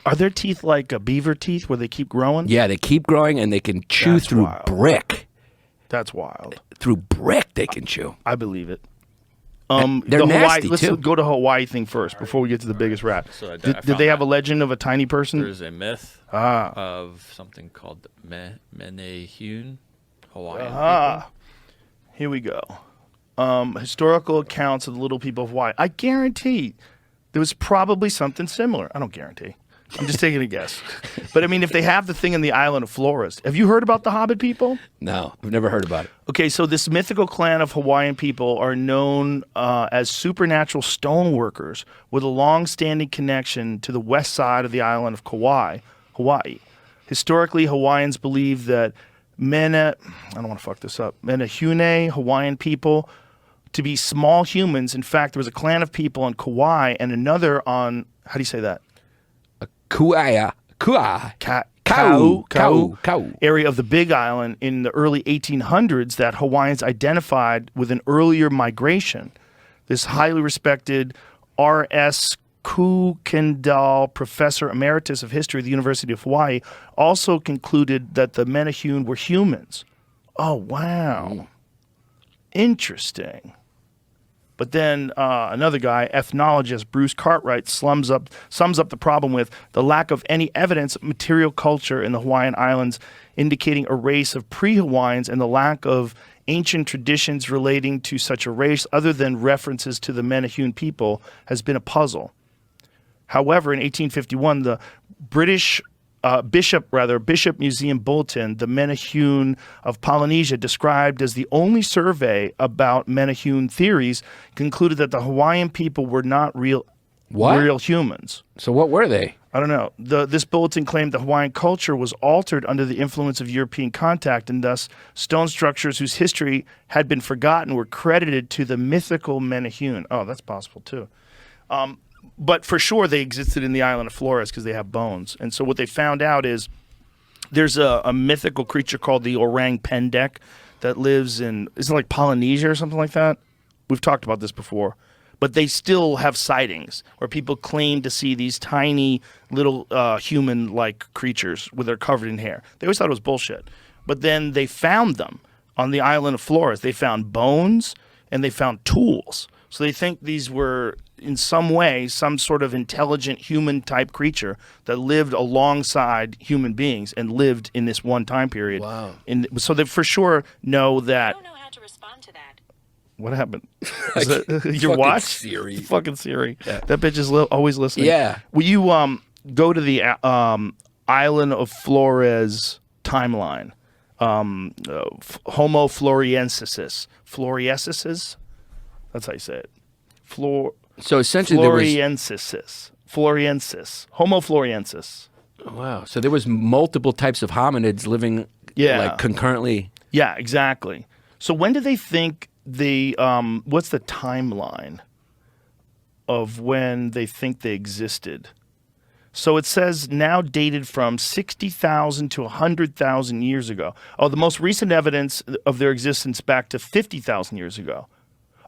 Are their teeth like beaver teeth where they keep growing? Yeah, they keep growing and they can chew That's through wild. brick. That's wild. Through brick they can chew. I believe it. They're nasty, let's too. go to Hawaii thing first before we get to the biggest rat. So Did they have a legend of a tiny person? There's a myth of something called MENEHUNE, Hawaiian people. Here we go. Historical accounts of the little people of Hawaii. I guarantee there was probably something similar. I don't guarantee. I'm just taking a guess. But I mean, if they have the thing in the island of Flores, have you heard about the Hobbit people? No, I've never heard about it. Okay, so this mythical clan of Hawaiian people are known as supernatural stoneworkers with a long-standing connection to the west side of the island of Kauai, Hawaii. Historically, Hawaiians believe that I don't want to fuck this up, MENEHUNE Hawaiian people to be small humans. In fact, there was a clan of people on Kauai and another on, how do you say that? Kau area of the Big Island in the early 1800s that Hawaiians identified with an earlier migration. This highly respected R.S. Kukendall, professor emeritus of history at the University of Hawaii, also concluded that the MENEHUNE were humans. Oh, wow. Interesting. But then another guy, ethnologist Bruce Cartwright, sums up the problem with the lack of any evidence of material culture in the Hawaiian Islands, indicating a race of pre-Hawaiians and the lack of ancient traditions relating to such a race other than references to the MENEHUNE people has been a puzzle. However, in 1851, the British Bishop Museum Bulletin, the MENEHUNE of Polynesia, described as the only survey about MENEHUNE theories, concluded that the Hawaiian people were not real humans. So what were they? I don't know. This bulletin claimed that Hawaiian culture was altered under the influence of European contact, and thus stone structures whose history had been forgotten were credited to the mythical MENEHUNE. Oh, that's possible too. But for sure, they existed in the island of Flores because they have bones. And so what they found out is there's a mythical creature called the orang pendek that lives in, is it like Polynesia or something like that? We've talked about this before. But they still have sightings where people claim to see these tiny little human-like creatures with their covered in hair. They always thought it was bullshit. But then they found them on the island of Flores. They found bones and they found tools. So they think these were, in some way, some sort of intelligent human-type creature that lived alongside human beings and lived in this one time period. Wow. So they for sure know that. I don't know how to respond to that. What happened? Is that your watch? Siri. Fucking Siri. Yeah. That bitch is always listening. Yeah. Will you go to the island of Flores timeline? Homo floriensis. Floriensis? That's how you say it. So essentially there was... Floriensis. Homo floriensis. Wow. So there was multiple types of hominids living like concurrently. Yeah, exactly. So when do they think what's the timeline of when they think they existed? So it says now dated from 60,000 to 100,000 years ago. Oh, the most recent evidence of their existence back to 50,000 years ago.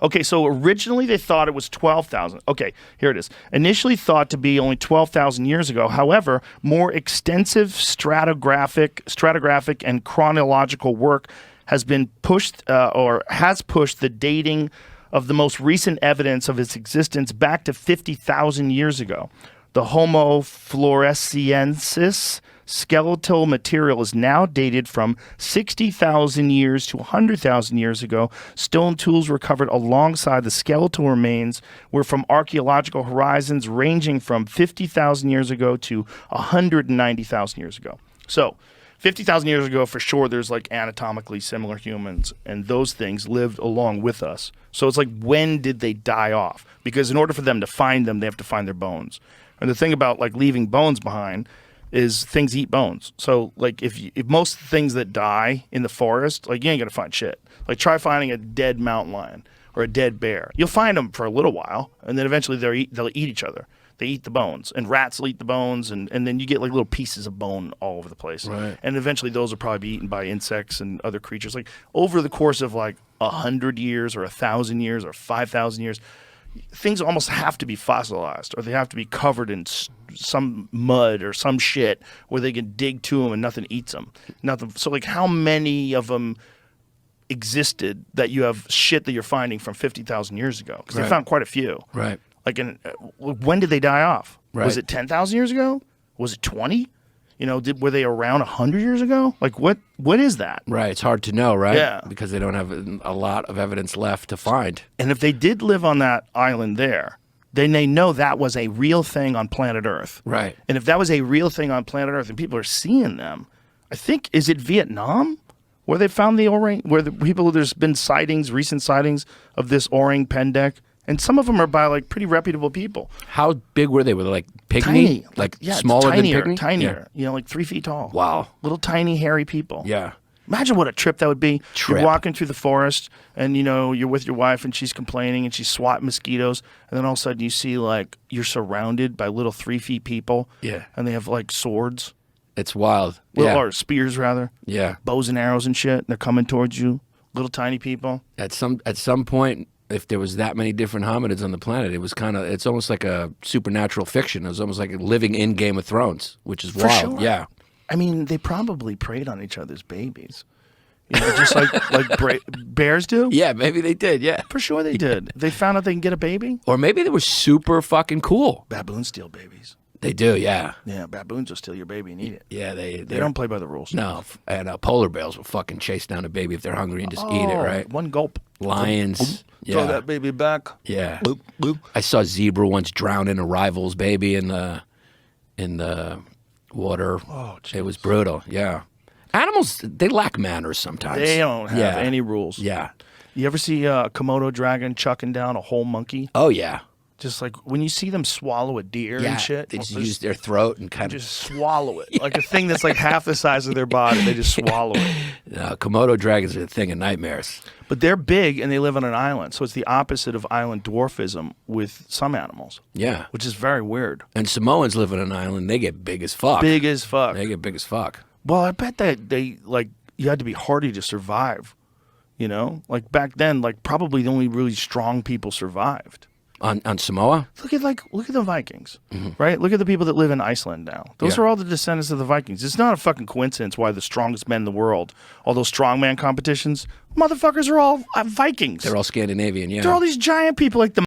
Okay, so originally they thought it was 12,000. Okay, here it is. Initially thought to be only 12,000 years ago. However, more extensive stratigraphic and chronological work has been pushed has pushed the dating of the most recent evidence of its existence back to 50,000 years ago. The Homo floresiensis skeletal material is now dated from 60,000 years to 100,000 years ago. Stone tools recovered alongside the skeletal remains were from archaeological horizons ranging from 50,000 years ago to 190,000 years ago. So 50,000 years ago, for sure, there's like anatomically similar humans, and those things lived along with us. So it's like, when did they die off? Because in order for them to find them, they have to find their bones. And the thing about like leaving bones behind is things eat bones. So like if most things that die in the forest, like you ain't gonna find shit. Like try finding a dead mountain lion or a dead bear. You'll find them for a little while, and then eventually they'll eat each other. They eat the bones, and rats will eat the bones, and then you get like little pieces of bone all over the place. Right. And eventually those will probably be eaten by insects and other creatures. Like over the course of like 100 years or 1,000 years or 5,000 years, things almost have to be fossilized, or they have to be covered in some mud or some shit where they can dig to them and nothing eats them. Nothing. So like, how many of them existed that you have shit that you're finding from 50,000 years ago? Because they found quite a few. Right. Like, when did they die off? Right. Was it 10,000 years ago? Was it 20? You know, were they around 100 years ago? Like, what is that? Right. It's hard to know, right? Yeah. Because they don't have a lot of evidence left to find. And if they did live on that island there, then they know that was a real thing on planet Earth. Right. And if that was a real thing on planet Earth and people are seeing them, I think, is it Vietnam where they found the orang, where the people, there's been sightings, recent sightings of this orang pendek? And some of them are by like pretty reputable people. How big were they? Were they like pygmy? Tiny. Like yeah, smaller tinier, than pygmy? Tinier. You know, like 3 feet tall. Wow. Little tiny hairy people. Yeah. Imagine what a trip that would be. Trip. You're walking through the forest and, you know, you're with your wife and she's complaining and she's swatting mosquitoes. And then all of a sudden you see like you're surrounded by little 3 feet people. Yeah. And they have like swords. It's wild. Little, Yeah. or spears rather. Yeah. Bows and arrows and shit. And they're coming towards you. Little tiny people. At some point, if there was that many different hominids on the planet, it's almost like a supernatural fiction. It was almost like living in Game of Thrones, which is For wild. sure. Yeah. I mean, they probably preyed on each other's babies. You know, just like bears do. Yeah, maybe they did, yeah. For sure they did. They found out they can get a baby. Or maybe they were super fucking cool. Baboons steal babies. They do, yeah. Yeah, baboons will steal your baby and eat it. Yeah, They don't play by the rules. No, and polar bears will fucking chase down a baby if they're hungry and just eat it, right? One gulp. Lions. Throw Yeah. that baby back. Yeah. Bloop, bloop. I saw a zebra once drowning a rival's baby in the water. Oh, it was brutal. Yeah. Animals, they lack manners sometimes. They don't have any rules. Yeah. You ever see a Komodo dragon chucking down a whole monkey? Oh, yeah. Just like when you see them swallow a deer Yeah. and shit. They just use their throat and kind of. just swallow it. Like a thing that's like half the size of their body. They just swallow it. Komodo dragons are a thing of nightmares. But they're big and they live on an island. So it's the opposite of island dwarfism with some animals. Yeah. Which is very weird. And Samoans live on an island. They get big as fuck. Big as fuck. They get big as fuck. Well, I bet that they like you had to be hardy to survive. You know, like back then, like probably the only really strong people survived. On Samoa? Look at the Vikings, right? Look at the people that live in Iceland now. Those Yeah. are all the descendants of the Vikings. It's not a fucking coincidence why the strongest men in the world, all those strongman competitions, motherfuckers are all Vikings. They're all Scandinavian, yeah. They're all these giant people like the